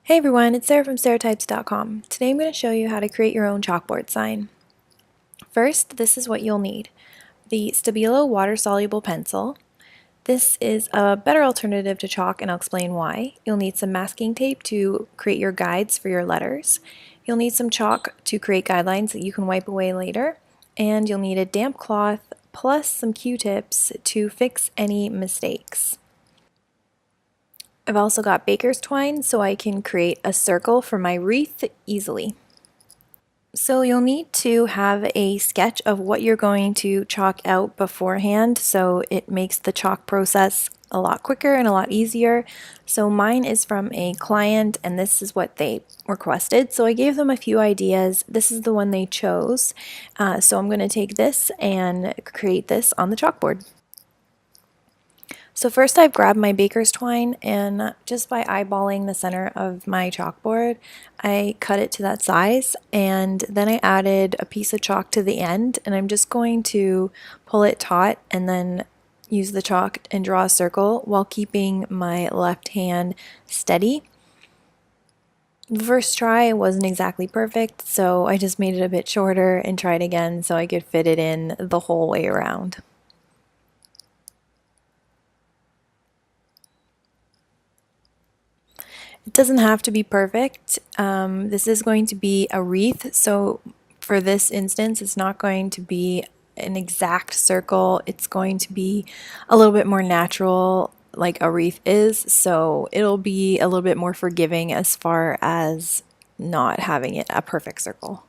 Hey everyone, it's Sarah from SarahTypes.com. Today I'm going to show you how to create your own chalkboard sign. First, this is what you'll need. The Stabilo water-soluble pencil. This is a better alternative to chalk and I'll explain why. You'll need some masking tape to create your guides for your letters. You'll need some chalk to create guidelines that you can wipe away later. And you'll need a damp cloth plus some Q-tips to fix any mistakes. I've also got baker's twine so I can create a circle for my wreath easily. So you'll need to have a sketch of what you're going to chalk out beforehand so it makes the chalk process a lot quicker and a lot easier. So mine is from a client and this is what they requested. So I gave them a few ideas. This is the one they chose. So I'm going to take this and create this on the chalkboard. So first I've grabbed my baker's twine and just by eyeballing the center of my chalkboard, I cut it to that size and then I added a piece of chalk to the end and I'm just going to pull it taut and then use the chalk and draw a circle while keeping my left hand steady. The first try wasn't exactly perfect, so I just made it a bit shorter and tried again so I could fit it in the whole way around. It doesn't have to be perfect. This is going to be a wreath, so for this instance, it's not going to be an exact circle. It's going to be a little bit more natural like a wreath is, so it'll be a little bit more forgiving as far as not having it a perfect circle.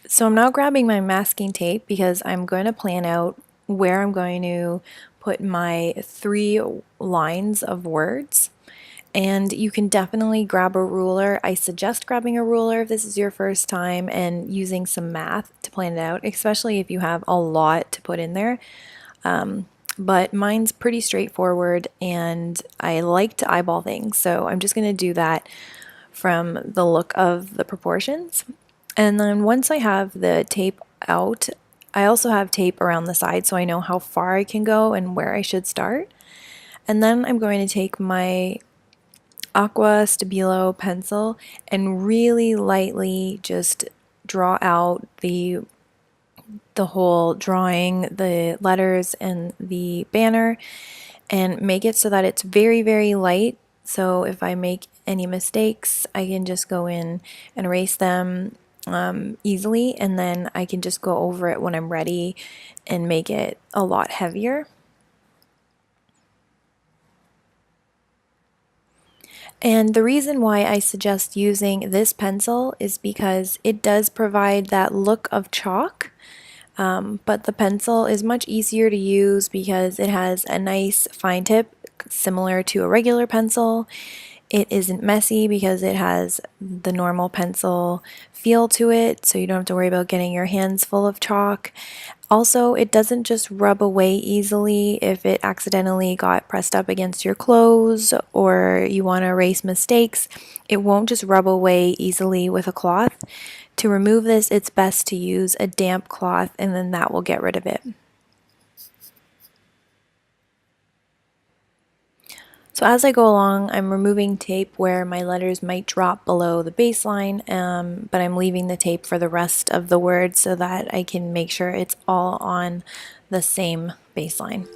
So I'm now grabbing my masking tape because I'm going to plan out where I'm going to put my 3 lines of words. And you can definitely grab a ruler. I suggest grabbing a ruler if this is your first time and using some math to plan it out, especially if you have a lot to put in there. But mine's pretty straightforward and I like to eyeball things, so I'm just going to do that from the look of the proportions. And then once I have the tape out, I also have tape around the side so I know how far I can go and where I should start. And then I'm going to take my aqua stabilo pencil and really lightly just draw out the whole drawing, the letters and the banner, and make it so that it's very, very light. So if I make any mistakes, I can just go in and erase them easily, and then I can just go over it when I'm ready and make it a lot heavier. And the reason why I suggest using this pencil is because it does provide that look of chalk, but the pencil is much easier to use because it has a nice fine tip similar to a regular pencil. It isn't messy because it has the normal pencil feel to it, so you don't have to worry about getting your hands full of chalk. Also, it doesn't just rub away easily if it accidentally got pressed up against your clothes or you want to erase mistakes. It won't just rub away easily with a cloth. To remove this, it's best to use a damp cloth and then that will get rid of it. So as I go along, I'm removing tape where my letters might drop below the baseline, but I'm leaving the tape for the rest of the words so that I can make sure it's all on the same baseline.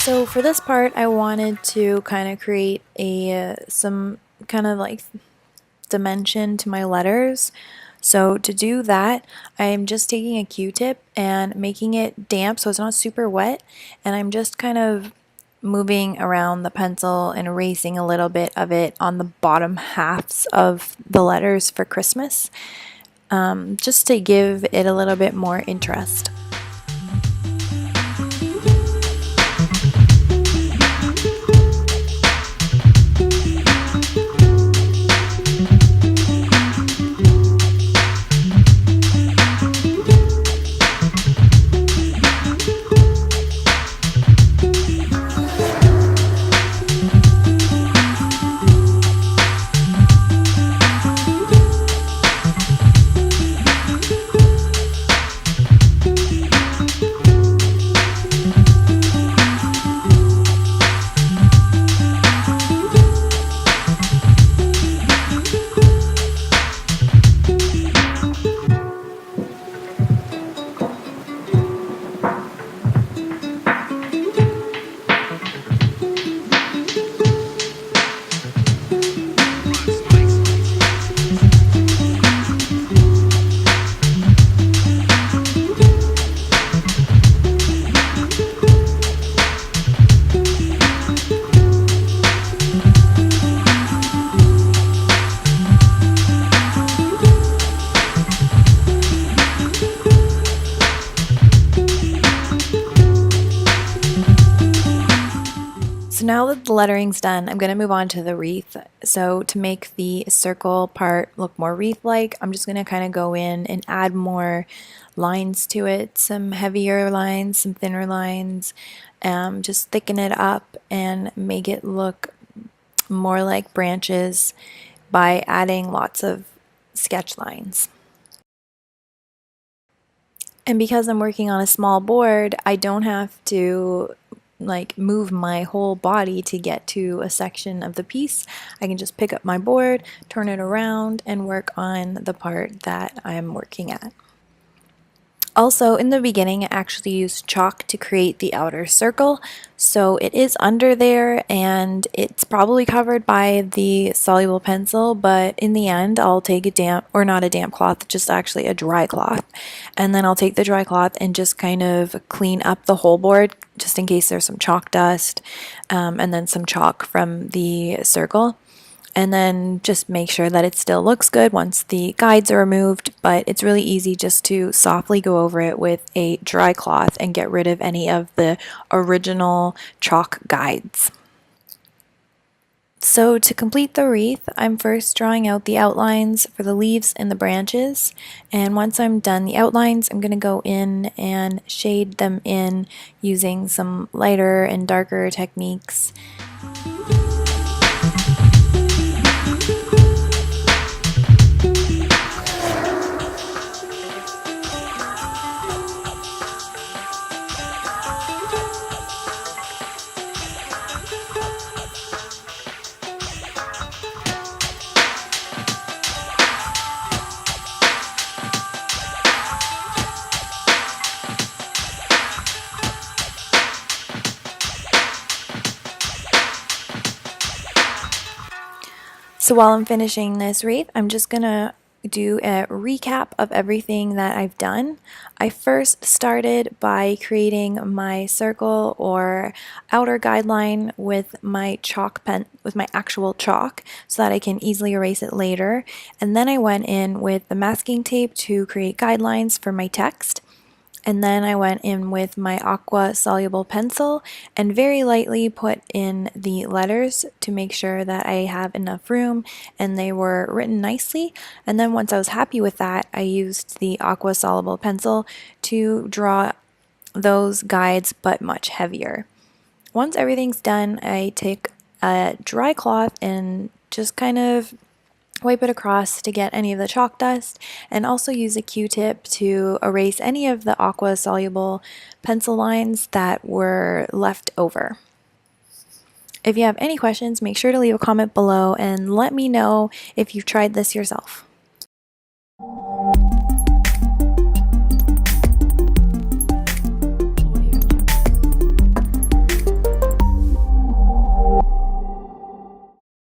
So for this part, I wanted to kind of create some kind of like dimension to my letters. So to do that, I'm just taking a Q-tip and making it damp so it's not super wet, and I'm just kind of moving around the pencil and erasing a little bit of it on the bottom halves of the letters for Christmas, just to give it a little bit more interest. So now that the lettering's done, I'm going to move on to the wreath. So to make the circle part look more wreath-like, I'm just going to kind of go in and add more lines to it, some heavier lines, some thinner lines, just thicken it up and make it look more like branches by adding lots of sketch lines. And because I'm working on a small board, I don't have to like move my whole body to get to a section of the piece. I can just pick up my board, turn it around, and work on the part that I'm working at. Also, in the beginning, I actually used chalk to create the outer circle, so it is under there and it's probably covered by the soluble pencil, but in the end, I'll take a damp, or not a damp cloth, just actually a dry cloth, and then I'll take the dry cloth and just kind of clean up the whole board, just in case there's some chalk dust, and then some chalk from the circle. And then just make sure that it still looks good once the guides are removed, but it's really easy just to softly go over it with a dry cloth and get rid of any of the original chalk guides. So to complete the wreath, I'm first drawing out the outlines for the leaves and the branches, and once I'm done the outlines, I'm going to go in and shade them in using some lighter and darker techniques. So while I'm finishing this wreath, I'm just gonna do a recap of everything that I've done. I first started by creating my circle or outer guideline with my chalk pen, with my actual chalk, so that I can easily erase it later. And then I went in with the masking tape to create guidelines for my text. And then I went in with my aqua soluble pencil and very lightly put in the letters to make sure that I have enough room and they were written nicely. And then once I was happy with that, I used the aqua soluble pencil to draw those guides, but much heavier. Once everything's done, I take a dry cloth and just kind of wipe it across to get any of the chalk dust, and also use a Q-tip to erase any of the aqua soluble pencil lines that were left over. If you have any questions, make sure to leave a comment below and let me know if you've tried this yourself.